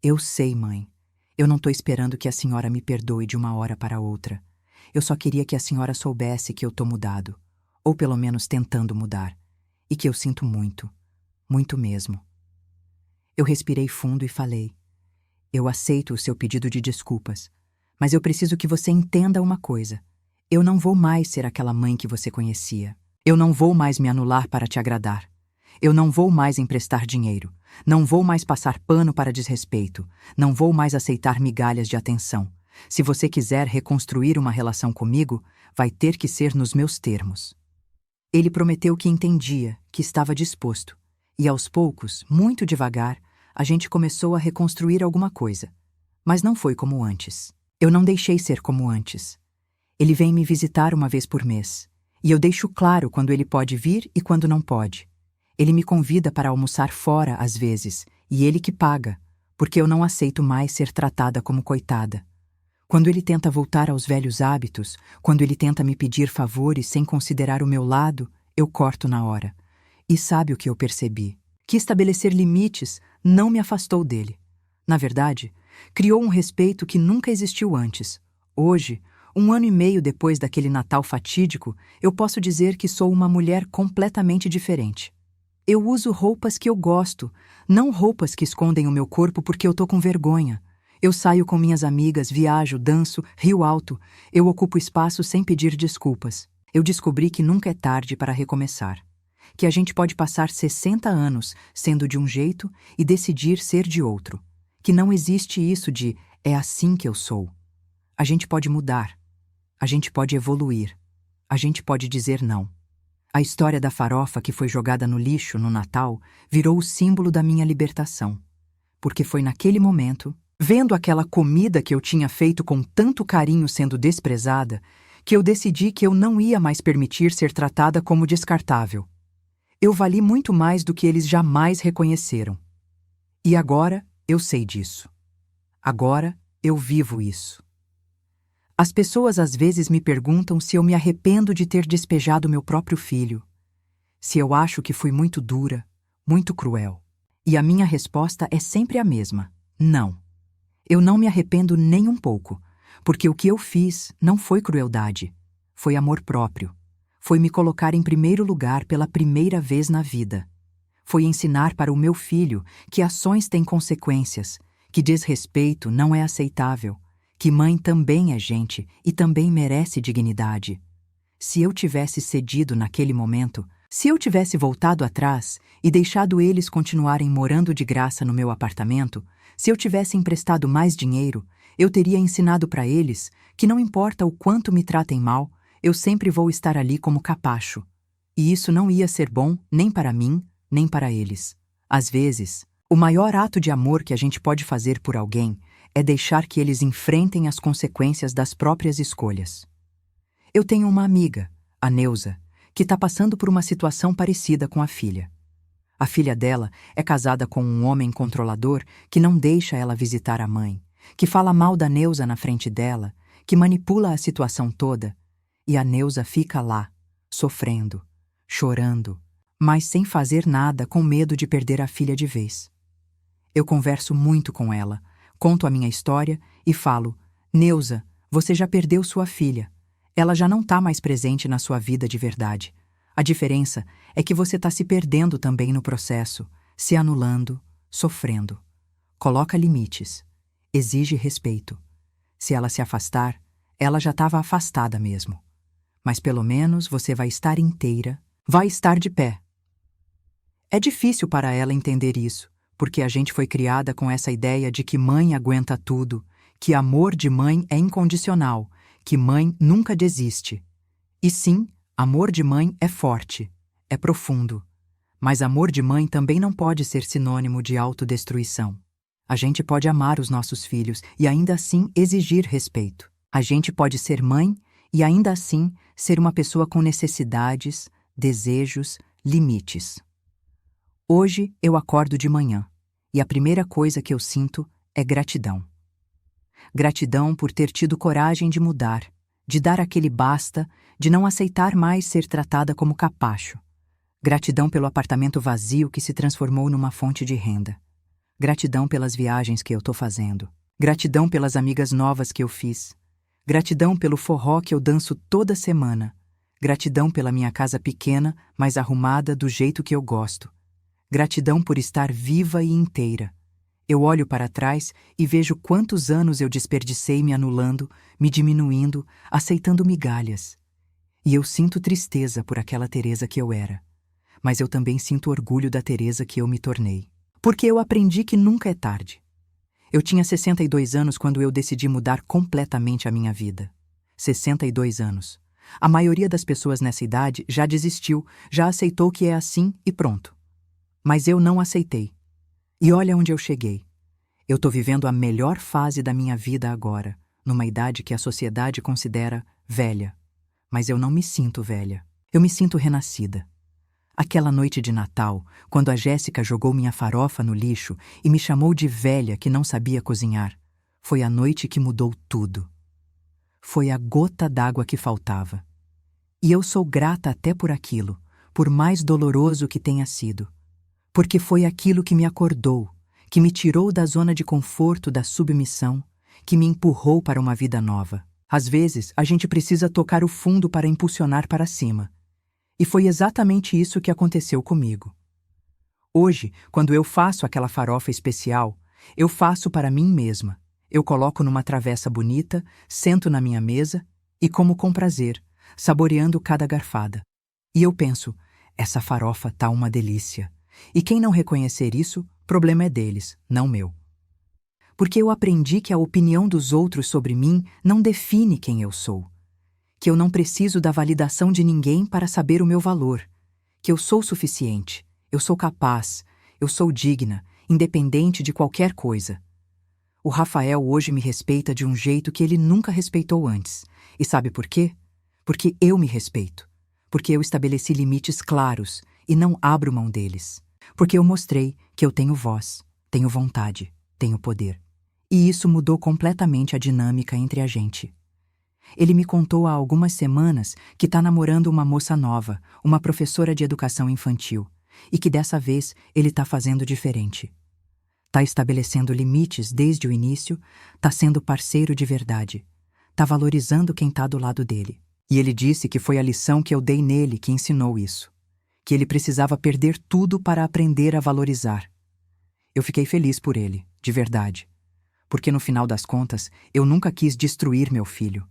Eu sei, mãe. Eu não estou esperando que a senhora me perdoe de uma hora para outra. Eu só queria que a senhora soubesse que eu estou mudado, ou pelo menos tentando mudar, e que eu sinto muito, muito mesmo. Eu respirei fundo e falei: eu aceito o seu pedido de desculpas, mas eu preciso que você entenda uma coisa. Eu não vou mais ser aquela mãe que você conhecia. Eu não vou mais me anular para te agradar. Eu não vou mais emprestar dinheiro. Não vou mais passar pano para desrespeito. Não vou mais aceitar migalhas de atenção. Se você quiser reconstruir uma relação comigo, vai ter que ser nos meus termos. Ele prometeu que entendia, que estava disposto. E aos poucos, muito devagar, a gente começou a reconstruir alguma coisa. Mas não foi como antes. Eu não deixei ser como antes. Ele vem me visitar uma vez por mês. E eu deixo claro quando ele pode vir e quando não pode. Ele me convida para almoçar fora às vezes, e ele que paga, porque eu não aceito mais ser tratada como coitada. Quando ele tenta voltar aos velhos hábitos, quando ele tenta me pedir favores sem considerar o meu lado, eu corto na hora. E sabe o que eu percebi? Que estabelecer limites não me afastou dele. Na verdade, criou um respeito que nunca existiu antes. Hoje, 1 ano e meio depois daquele Natal fatídico, eu posso dizer que sou uma mulher completamente diferente. Eu uso roupas que eu gosto, não roupas que escondem o meu corpo porque eu tô com vergonha. Eu saio com minhas amigas, viajo, danço, rio alto. Eu ocupo espaço sem pedir desculpas. Eu descobri que nunca é tarde para recomeçar. Que a gente pode passar 60 anos sendo de um jeito e decidir ser de outro. Que não existe isso de é assim que eu sou. A gente pode mudar. A gente pode evoluir. A gente pode dizer não. A história da farofa que foi jogada no lixo no Natal virou o símbolo da minha libertação. Porque foi naquele momento, vendo aquela comida que eu tinha feito com tanto carinho sendo desprezada, que eu decidi que eu não ia mais permitir ser tratada como descartável. Eu vali muito mais do que eles jamais reconheceram. E agora eu sei disso. Agora eu vivo isso. As pessoas às vezes me perguntam se eu me arrependo de ter despejado meu próprio filho. Se eu acho que fui muito dura, muito cruel. E a minha resposta é sempre a mesma: não. Eu não me arrependo nem um pouco, porque o que eu fiz não foi crueldade, foi amor próprio. Foi me colocar em primeiro lugar pela primeira vez na vida. Foi ensinar para o meu filho que ações têm consequências, que desrespeito não é aceitável, que mãe também é gente e também merece dignidade. Se eu tivesse cedido naquele momento, se eu tivesse voltado atrás e deixado eles continuarem morando de graça no meu apartamento, se eu tivesse emprestado mais dinheiro, eu teria ensinado para eles que não importa o quanto me tratem mal, eu sempre vou estar ali como capacho. E isso não ia ser bom nem para mim, nem para eles. Às vezes, o maior ato de amor que a gente pode fazer por alguém é deixar que eles enfrentem as consequências das próprias escolhas. Eu tenho uma amiga, a Neuza, que está passando por uma situação parecida com a filha. A filha dela é casada com um homem controlador que não deixa ela visitar a mãe, que fala mal da Neuza na frente dela, que manipula a situação toda, e a Neuza fica lá, sofrendo, chorando, mas sem fazer nada com medo de perder a filha de vez. Eu converso muito com ela, conto a minha história e falo: Neuza, você já perdeu sua filha. Ela já não está mais presente na sua vida de verdade. A diferença é que você está se perdendo também no processo, se anulando, sofrendo. Coloca limites. Exige respeito. Se ela se afastar, ela já estava afastada mesmo. Mas pelo menos você vai estar inteira, vai estar de pé. É difícil para ela entender isso, porque a gente foi criada com essa ideia de que mãe aguenta tudo, que amor de mãe é incondicional, que mãe nunca desiste. E sim, amor de mãe é forte, é profundo. Mas amor de mãe também não pode ser sinônimo de autodestruição. A gente pode amar os nossos filhos e ainda assim exigir respeito. A gente pode ser mãe e ainda assim ser uma pessoa com necessidades, desejos, limites. Hoje eu acordo de manhã e a primeira coisa que eu sinto é gratidão. Gratidão por ter tido coragem de mudar, de dar aquele basta, de não aceitar mais ser tratada como capacho. Gratidão pelo apartamento vazio que se transformou numa fonte de renda. Gratidão pelas viagens que eu tô fazendo. Gratidão pelas amigas novas que eu fiz. Gratidão pelo forró que eu danço toda semana. Gratidão pela minha casa pequena, mas arrumada do jeito que eu gosto. Gratidão por estar viva e inteira. Eu olho para trás e vejo quantos anos eu desperdicei me anulando, me diminuindo, aceitando migalhas. E eu sinto tristeza por aquela Teresa que eu era. Mas eu também sinto orgulho da Teresa que eu me tornei. Porque eu aprendi que nunca é tarde. Eu tinha 62 anos quando eu decidi mudar completamente a minha vida. 62 anos. A maioria das pessoas nessa idade já desistiu, já aceitou que é assim e pronto. Mas eu não aceitei. E olha onde eu cheguei. Eu tô vivendo a melhor fase da minha vida agora, numa idade que a sociedade considera velha. Mas eu não me sinto velha. Eu me sinto renascida. Aquela noite de Natal, quando a Jéssica jogou minha farofa no lixo e me chamou de velha que não sabia cozinhar, foi a noite que mudou tudo. Foi a gota d'água que faltava. E eu sou grata até por aquilo, por mais doloroso que tenha sido. Porque foi aquilo que me acordou, que me tirou da zona de conforto da submissão, que me empurrou para uma vida nova. Às vezes, a gente precisa tocar o fundo para impulsionar para cima. E foi exatamente isso que aconteceu comigo. Hoje, quando eu faço aquela farofa especial, eu faço para mim mesma. Eu coloco numa travessa bonita, sento na minha mesa e como com prazer, saboreando cada garfada. E eu penso, essa farofa tá uma delícia. E quem não reconhecer isso, problema é deles, não meu. Porque eu aprendi que a opinião dos outros sobre mim não define quem eu sou. Que eu não preciso da validação de ninguém para saber o meu valor, que eu sou suficiente, eu sou capaz, eu sou digna, independente de qualquer coisa. O Rafael hoje me respeita de um jeito que ele nunca respeitou antes. E sabe por quê? Porque eu me respeito. Porque eu estabeleci limites claros e não abro mão deles. Porque eu mostrei que eu tenho voz, tenho vontade, tenho poder. E isso mudou completamente a dinâmica entre a gente. Ele me contou há algumas semanas que está namorando uma moça nova, uma professora de educação infantil, e que dessa vez ele está fazendo diferente. Está estabelecendo limites desde o início, está sendo parceiro de verdade, está valorizando quem está do lado dele. E ele disse que foi a lição que eu dei nele que ensinou isso, que ele precisava perder tudo para aprender a valorizar. Eu fiquei feliz por ele, de verdade, porque no final das contas eu nunca quis destruir meu filho.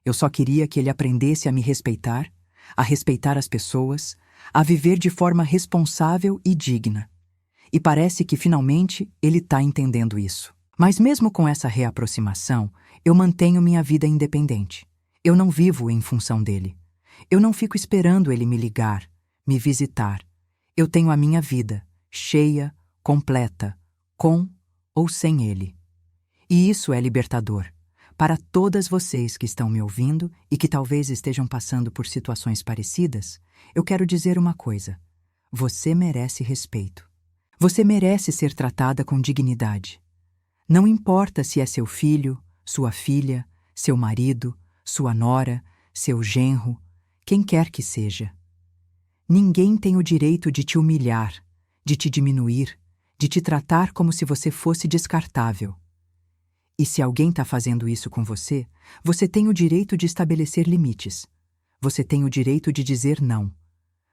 Eu só queria que ele aprendesse a me respeitar, a respeitar as pessoas, a viver de forma responsável e digna. E parece que finalmente ele está entendendo isso. Mas mesmo com essa reaproximação, eu mantenho minha vida independente. Eu não vivo em função dele. Eu não fico esperando ele me ligar, me visitar. Eu tenho a minha vida, cheia, completa, com ou sem ele. E isso é libertador. Para todas vocês que estão me ouvindo e que talvez estejam passando por situações parecidas, eu quero dizer uma coisa. Você merece respeito. Você merece ser tratada com dignidade. Não importa se é seu filho, sua filha, seu marido, sua nora, seu genro, quem quer que seja. Ninguém tem o direito de te humilhar, de te diminuir, de te tratar como se você fosse descartável. E se alguém está fazendo isso com você, você tem o direito de estabelecer limites. Você tem o direito de dizer não.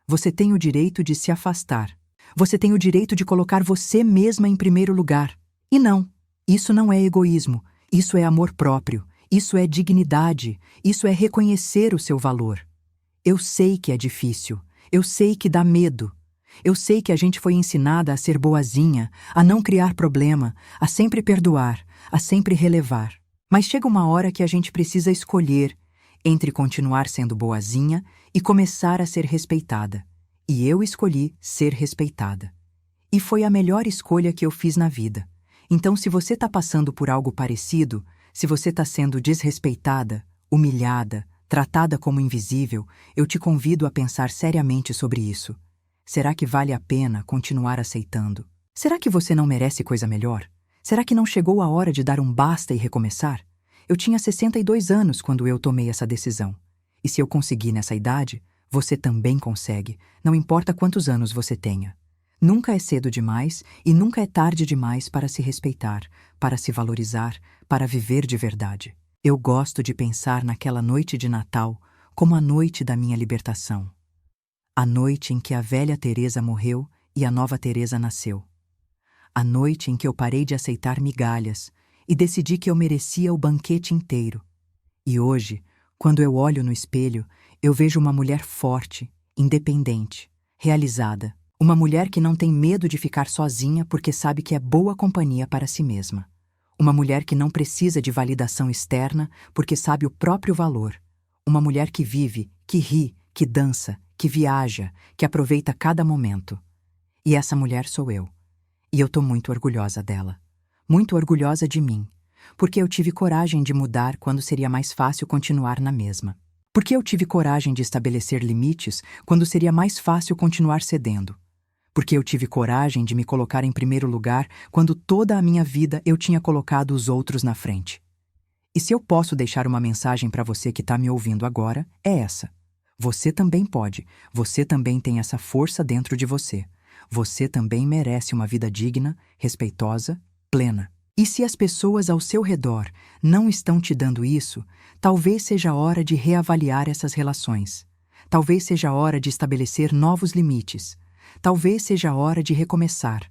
Você tem o direito de se afastar. Você tem o direito de colocar você mesma em primeiro lugar. E não, isso não é egoísmo, isso é amor próprio, isso é dignidade, isso é reconhecer o seu valor. Eu sei que é difícil, eu sei que dá medo. Eu sei que a gente foi ensinada a ser boazinha, a não criar problema, a sempre perdoar, a sempre relevar. Mas chega uma hora que a gente precisa escolher entre continuar sendo boazinha e começar a ser respeitada. E eu escolhi ser respeitada. E foi a melhor escolha que eu fiz na vida. Então, se você está passando por algo parecido, se você está sendo desrespeitada, humilhada, tratada como invisível, eu te convido a pensar seriamente sobre isso. Será que vale a pena continuar aceitando? Será que você não merece coisa melhor? Será que não chegou a hora de dar um basta e recomeçar? Eu tinha 62 anos quando eu tomei essa decisão. E se eu consegui nessa idade, você também consegue, não importa quantos anos você tenha. Nunca é cedo demais e nunca é tarde demais para se respeitar, para se valorizar, para viver de verdade. Eu gosto de pensar naquela noite de Natal como a noite da minha libertação. A noite em que a velha Teresa morreu e a nova Teresa nasceu. A noite em que eu parei de aceitar migalhas e decidi que eu merecia o banquete inteiro. E hoje, quando eu olho no espelho, eu vejo uma mulher forte, independente, realizada. Uma mulher que não tem medo de ficar sozinha porque sabe que é boa companhia para si mesma. Uma mulher que não precisa de validação externa porque sabe o próprio valor. Uma mulher que vive, que ri, que dança, que viaja, que aproveita cada momento. E essa mulher sou eu. E eu tô muito orgulhosa dela. Muito orgulhosa de mim. Porque eu tive coragem de mudar quando seria mais fácil continuar na mesma. Porque eu tive coragem de estabelecer limites quando seria mais fácil continuar cedendo. Porque eu tive coragem de me colocar em primeiro lugar quando toda a minha vida eu tinha colocado os outros na frente. E se eu posso deixar uma mensagem para você que está me ouvindo agora, é essa. Você também pode. Você também tem essa força dentro de você. Você também merece uma vida digna, respeitosa, plena. E se as pessoas ao seu redor não estão te dando isso, talvez seja a hora de reavaliar essas relações. Talvez seja a hora de estabelecer novos limites. Talvez seja a hora de recomeçar.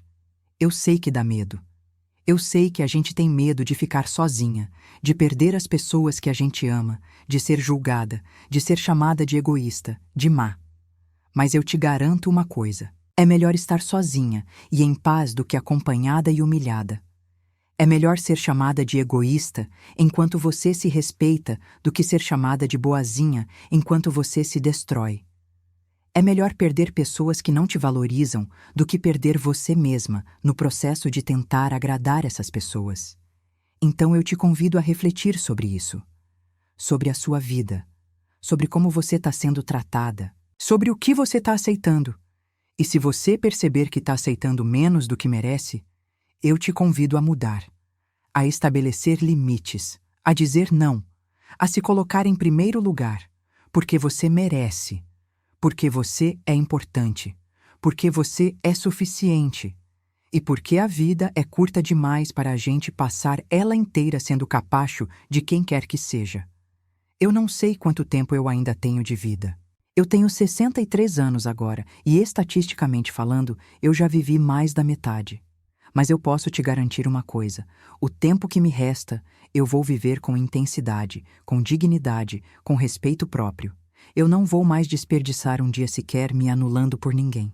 Eu sei que dá medo. Eu sei que a gente tem medo de ficar sozinha, de perder as pessoas que a gente ama, de ser julgada, de ser chamada de egoísta, de má. Mas eu te garanto uma coisa: é melhor estar sozinha e em paz do que acompanhada e humilhada. É melhor ser chamada de egoísta enquanto você se respeita do que ser chamada de boazinha enquanto você se destrói. É melhor perder pessoas que não te valorizam do que perder você mesma no processo de tentar agradar essas pessoas. Então eu te convido a refletir sobre isso. Sobre a sua vida. Sobre como você está sendo tratada. Sobre o que você está aceitando. E se você perceber que está aceitando menos do que merece, eu te convido a mudar. A estabelecer limites. A dizer não. A se colocar em primeiro lugar. Porque você merece. Porque você é importante, porque você é suficiente e porque a vida é curta demais para a gente passar ela inteira sendo capacho de quem quer que seja. Eu não sei quanto tempo eu ainda tenho de vida. Eu tenho 63 anos agora e, estatisticamente falando, eu já vivi mais da metade. Mas eu posso te garantir uma coisa: o tempo que me resta, eu vou viver com intensidade, com dignidade, com respeito próprio. Eu não vou mais desperdiçar um dia sequer me anulando por ninguém.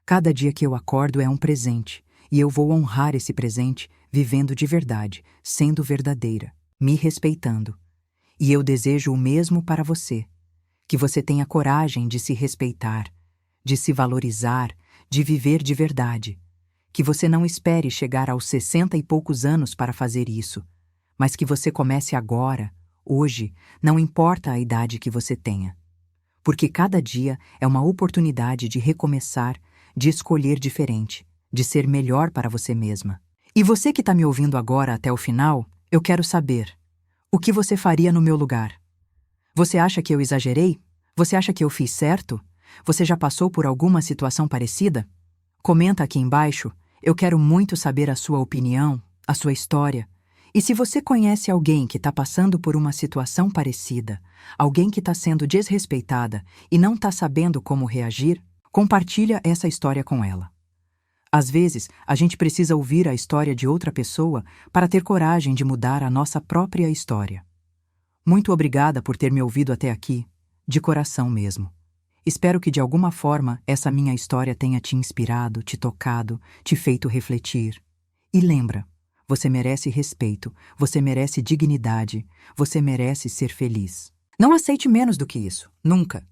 Cada dia que eu acordo é um presente, e eu vou honrar esse presente vivendo de verdade, sendo verdadeira, me respeitando. E eu desejo o mesmo para você, que você tenha coragem de se respeitar, de se valorizar, de viver de verdade, que você não espere chegar aos 60 e poucos anos para fazer isso, mas que você comece agora, hoje, não importa a idade que você tenha. Porque cada dia é uma oportunidade de recomeçar, de escolher diferente, de ser melhor para você mesma. E você que está me ouvindo agora até o final, eu quero saber: o que você faria no meu lugar? Você acha que eu exagerei? Você acha que eu fiz certo? Você já passou por alguma situação parecida? Comenta aqui embaixo, eu quero muito saber a sua opinião, a sua história. E se você conhece alguém que está passando por uma situação parecida, alguém que está sendo desrespeitada e não está sabendo como reagir, compartilha essa história com ela. Às vezes, a gente precisa ouvir a história de outra pessoa para ter coragem de mudar a nossa própria história. Muito obrigada por ter me ouvido até aqui, de coração mesmo. Espero que de alguma forma essa minha história tenha te inspirado, te tocado, te feito refletir. E lembra, você merece respeito, você merece dignidade, você merece ser feliz. Não aceite menos do que isso, nunca.